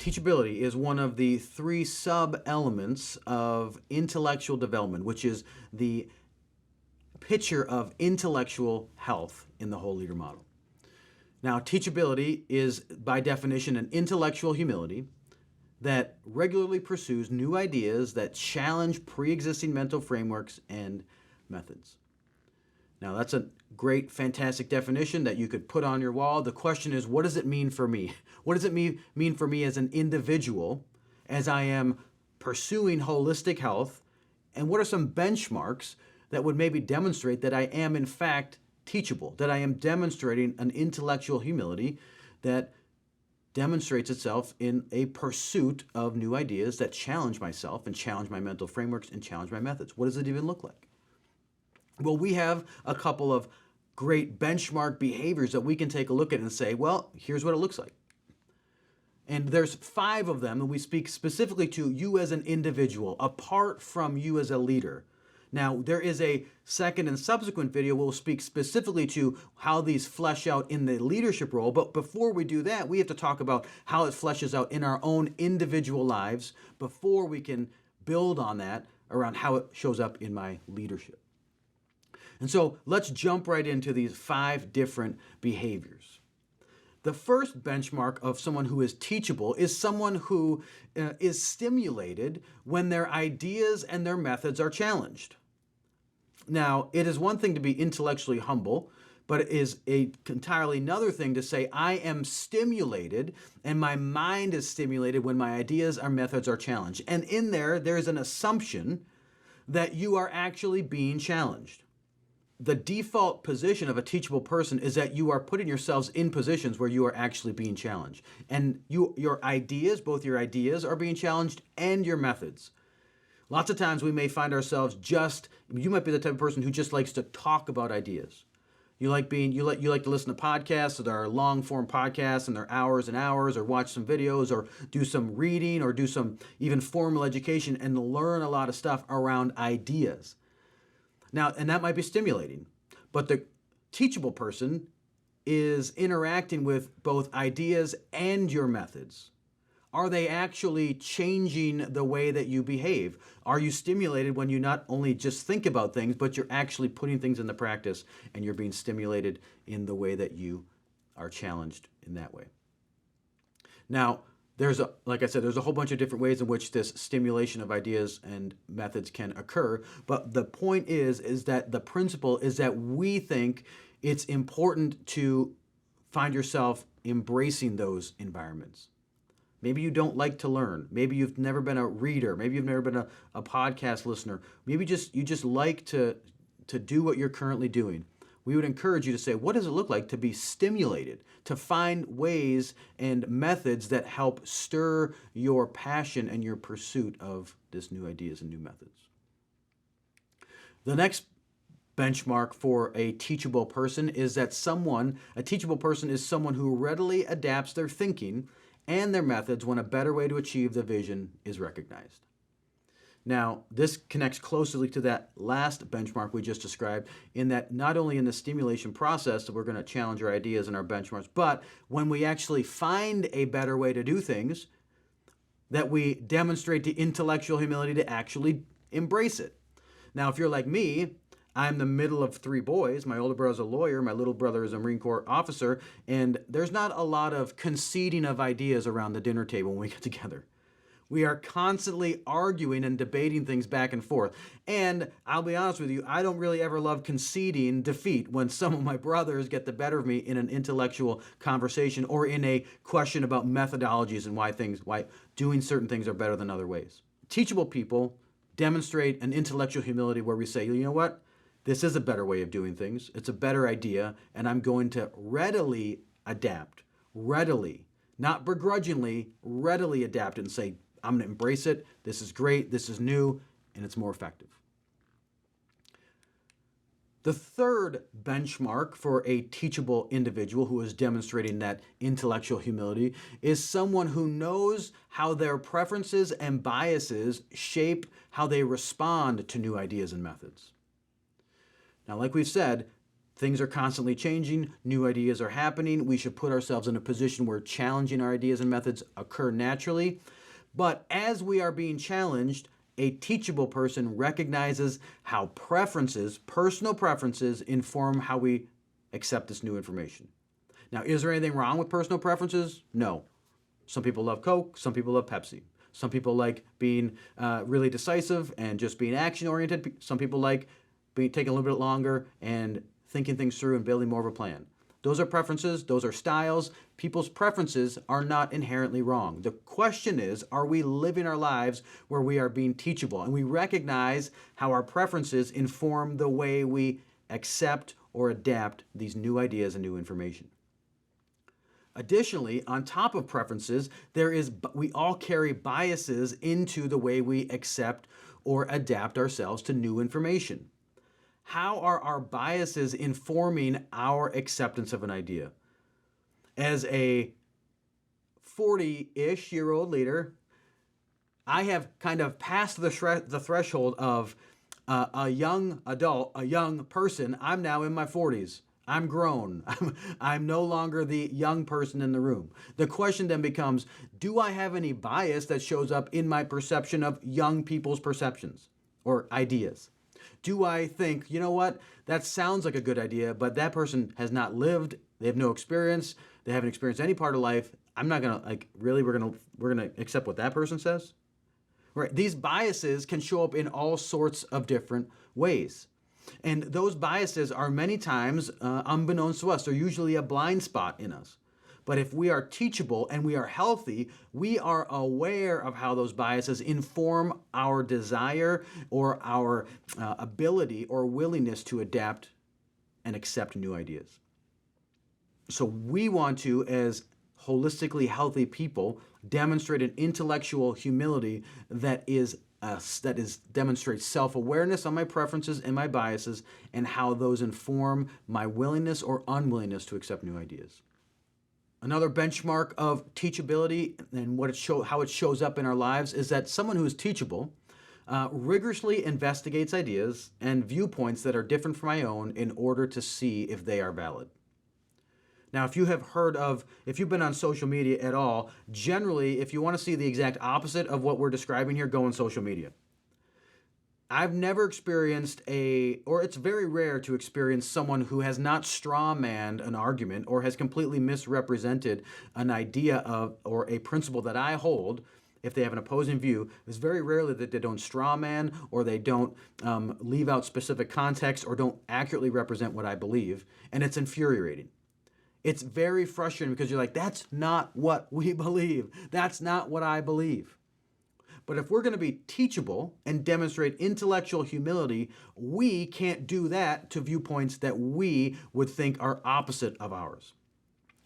teachability is one of the three sub-elements of intellectual development, which is the picture of intellectual health in the whole leader model. Now, teachability is, by definition, an intellectual humility that regularly pursues new ideas that challenge pre-existing mental frameworks and methods. Now, that's a great, fantastic definition that you could put on your wall. The question is, what does it mean for me? What does it mean for me as an individual as I am pursuing holistic health? And what are some benchmarks that would maybe demonstrate that I am, in fact, teachable, that I am demonstrating an intellectual humility that demonstrates itself in a pursuit of new ideas that challenge myself and challenge my mental frameworks and challenge my methods? What does it even look like? Well, we have a couple of great benchmark behaviors that we can take a look at and say, well, here's what it looks like. And there's 5 of them, and we speak specifically to you as an individual, apart from you as a leader. Now, there is a second and subsequent video where we'll speak specifically to how these flesh out in the leadership role. But before we do that, we have to talk about how it fleshes out in our own individual lives before we can build on that around how it shows up in my leadership. And so let's jump right into these 5 different behaviors. The first benchmark of someone who is teachable is someone who is stimulated when their ideas and their methods are challenged. Now, it is one thing to be intellectually humble, but it is entirely another thing to say, I am stimulated and my mind is stimulated when my ideas or methods are challenged. And in there is an assumption that you are actually being challenged. The default position of a teachable person is that you are putting yourselves in positions where you are actually being challenged. And your ideas, both your ideas are being challenged and your methods. Lots of times we may find ourselves you might be the type of person who just likes to talk about ideas. You like to listen to podcasts that are long form podcasts and they're hours and hours, or watch some videos or do some reading or do some even formal education and learn a lot of stuff around ideas. Now, and that might be stimulating, but the teachable person is interacting with both ideas and your methods. Are they actually changing the way that you behave? Are you stimulated when you not only just think about things, but you're actually putting things into practice and you're being stimulated in the way that you are challenged in that way? Now, like I said, there's a whole bunch of different ways in which this stimulation of ideas and methods can occur. But the point is that the principle is that we think it's important to find yourself embracing those environments. Maybe you don't like to learn. Maybe you've never been a reader. Maybe you've never been a podcast listener. Maybe you just like to do what you're currently doing. We would encourage you to say, what does it look like to be stimulated, to find ways and methods that help stir your passion and your pursuit of this new ideas and new methods? The next benchmark for a teachable person is that a teachable person is someone who readily adapts their thinking and their methods when a better way to achieve the vision is recognized. Now, this connects closely to that last benchmark we just described, in that not only in the stimulation process that we're going to challenge our ideas and our benchmarks, but when we actually find a better way to do things, that we demonstrate the intellectual humility to actually embrace it. Now, if you're like me, I'm the middle of 3 boys. My older brother's a lawyer. My little brother is a Marine Corps officer. And there's not a lot of conceding of ideas around the dinner table when we get together. We are constantly arguing and debating things back and forth. And I'll be honest with you, I don't really ever love conceding defeat when some of my brothers get the better of me in an intellectual conversation or in a question about methodologies and why doing certain things are better than other ways. Teachable people demonstrate an intellectual humility where we say, you know what? This is a better way of doing things. It's a better idea, and I'm going to readily adapt. Readily, not begrudgingly, readily adapt and say, I'm going to embrace it. This is great. This is new, and it's more effective. The third benchmark for a teachable individual who is demonstrating that intellectual humility is someone who knows how their preferences and biases shape how they respond to new ideas and methods. Now, like we've said, Things are constantly changing, new ideas are happening. We should put ourselves in a position where challenging our ideas and methods occur naturally. But as we are being challenged, a teachable person recognizes how preferences, personal preferences, inform how we accept this new information. Now, is there anything wrong with personal preferences? No. Some people love Coke, some people love Pepsi. Some people like being really decisive and just being action-oriented. Some people like taking a little bit longer and thinking things through and building more of a plan. Those are preferences, those are styles. People's preferences are not inherently wrong. The question is, are we living our lives where we are being teachable and we recognize how our preferences inform the way we accept or adapt these new ideas and new information? Additionally, on top of preferences, we all carry biases into the way we accept or adapt ourselves to new information. How are our biases informing our acceptance of an idea? As a 40-ish year old leader, I have kind of passed the threshold of a young adult, a young person. I'm now in my 40s. I'm grown. I'm no longer the young person in the room. The question then becomes, do I have any bias that shows up in my perception of young people's perceptions or ideas? Do I think, you know what, that sounds like a good idea, but that person has not lived, they have no experience, they haven't experienced any part of life. I'm not gonna, really, we're gonna accept what that person says? Right? These biases can show up in all sorts of different ways. And those biases are many times unbeknownst to us. They're usually a blind spot in us. But if we are teachable and we are healthy, we are aware of how those biases inform our desire or our ability or willingness to adapt and accept new ideas. So we want to, as holistically healthy people, demonstrate an intellectual humility that demonstrates self-awareness on my preferences and my biases and how those inform my willingness or unwillingness to accept new ideas. Another benchmark of teachability and how it shows up in our lives is that someone who is teachable rigorously investigates ideas and viewpoints that are different from my own in order to see if they are valid. Now, if you've been on social media at all, generally, if you want to see the exact opposite of what we're describing here, go on social media. I've never experienced or it's very rare to experience someone who has not straw-manned an argument or has completely misrepresented an idea or a principle that I hold. If they have an opposing view, it's very rarely that they don't straw-man or they don't leave out specific context or don't accurately represent what I believe, and it's infuriating. It's very frustrating because you're like, that's not what we believe. That's not what I believe. But if we're going to be teachable and demonstrate intellectual humility, we can't do that to viewpoints that we would think are opposite of ours.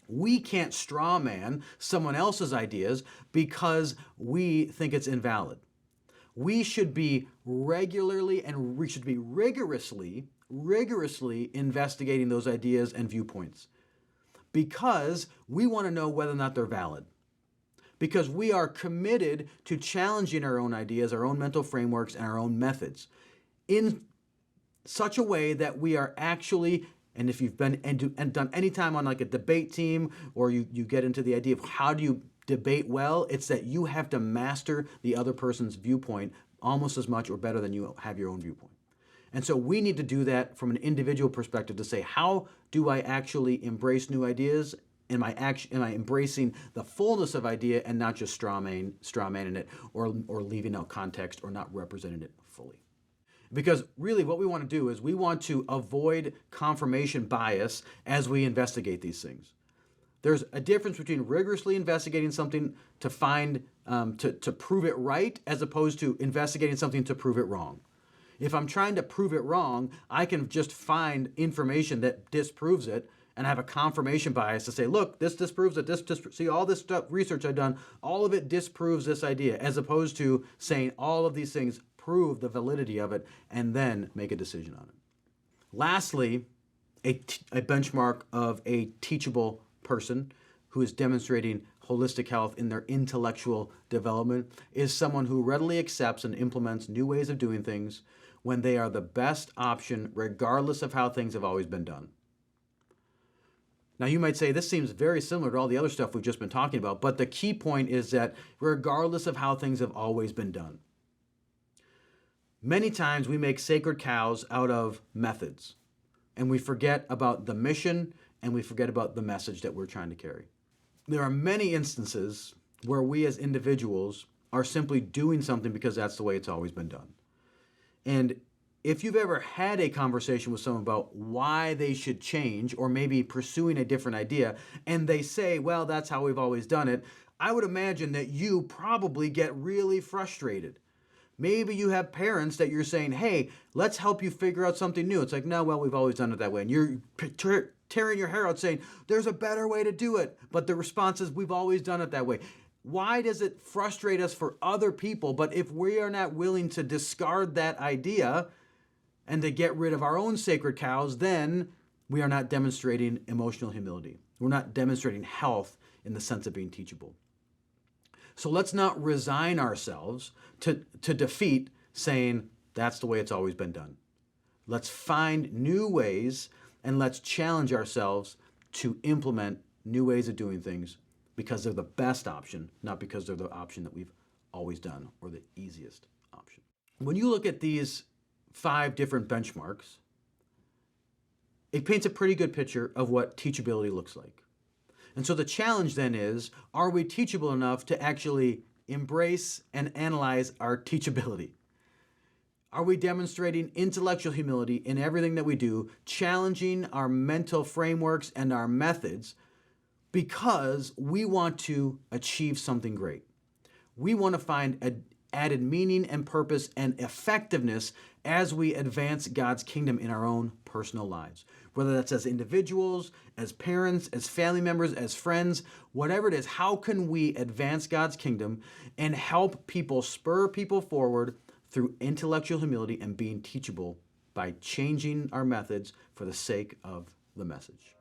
We can't straw man someone else's ideas because we think it's invalid. We should be regularly and we should be rigorously investigating those ideas and viewpoints because we want to know whether or not they're valid. Because we are committed to challenging our own ideas, our own mental frameworks, and our own methods in such a way that we are actually, and if you've been and done any time on like a debate team, or you get into the idea of how do you debate well, it's that you have to master the other person's viewpoint almost as much or better than you have your own viewpoint. And so we need to do that from an individual perspective to say, how do I actually embrace new ideas? Am I embracing the fullness of idea and not just straw manning it or leaving out context or not representing it fully? Because really what we want to do is we want to avoid confirmation bias as we investigate these things. There's a difference between rigorously investigating something to find, to prove it right, as opposed to investigating something to prove it wrong. If I'm trying to prove it wrong, I can just find information that disproves it and have a confirmation bias to say, look, this disproves it, see all this stuff, research I've done, all of it disproves this idea, as opposed to saying all of these things prove the validity of it and then make a decision on it. Lastly, a benchmark of a teachable person who is demonstrating holistic health in their intellectual development is someone who readily accepts and implements new ways of doing things when they are the best option regardless of how things have always been done. Now, you might say this seems very similar to all the other stuff we've just been talking about, but the key point is that regardless of how things have always been done, many times we make sacred cows out of methods, and we forget about the mission and we forget about the message that we're trying to carry. There are many instances where we as individuals are simply doing something because that's the way it's always been done. And if you've ever had a conversation with someone about why they should change or maybe pursuing a different idea, and they say, well, that's how we've always done it, I would imagine that you probably get really frustrated. Maybe you have parents that you're saying, hey, let's help you figure out something new. It's like, no, well, we've always done it that way. And you're tearing your hair out saying, there's a better way to do it. But the response is, we've always done it that way. Why does it frustrate us for other people? But if we are not willing to discard that idea and to get rid of our own sacred cows, then we are not demonstrating emotional humility. We're not demonstrating health in the sense of being teachable. So let's not resign ourselves to defeat saying that's the way it's always been done. Let's find new ways and let's challenge ourselves to implement new ways of doing things because they're the best option, not because they're the option that we've always done or the easiest option. When you look at these 5 different benchmarks, it paints a pretty good picture of what teachability looks like. And so the challenge then is, are we teachable enough to actually embrace and analyze our teachability? Are we demonstrating intellectual humility in everything that we do, challenging our mental frameworks and our methods because we want to achieve something great? We want to find added meaning and purpose and effectiveness as we advance God's kingdom in our own personal lives. Whether that's as individuals, as parents, as family members, as friends, whatever it is, how can we advance God's kingdom and help people, spur people forward through intellectual humility and being teachable by changing our methods for the sake of the message?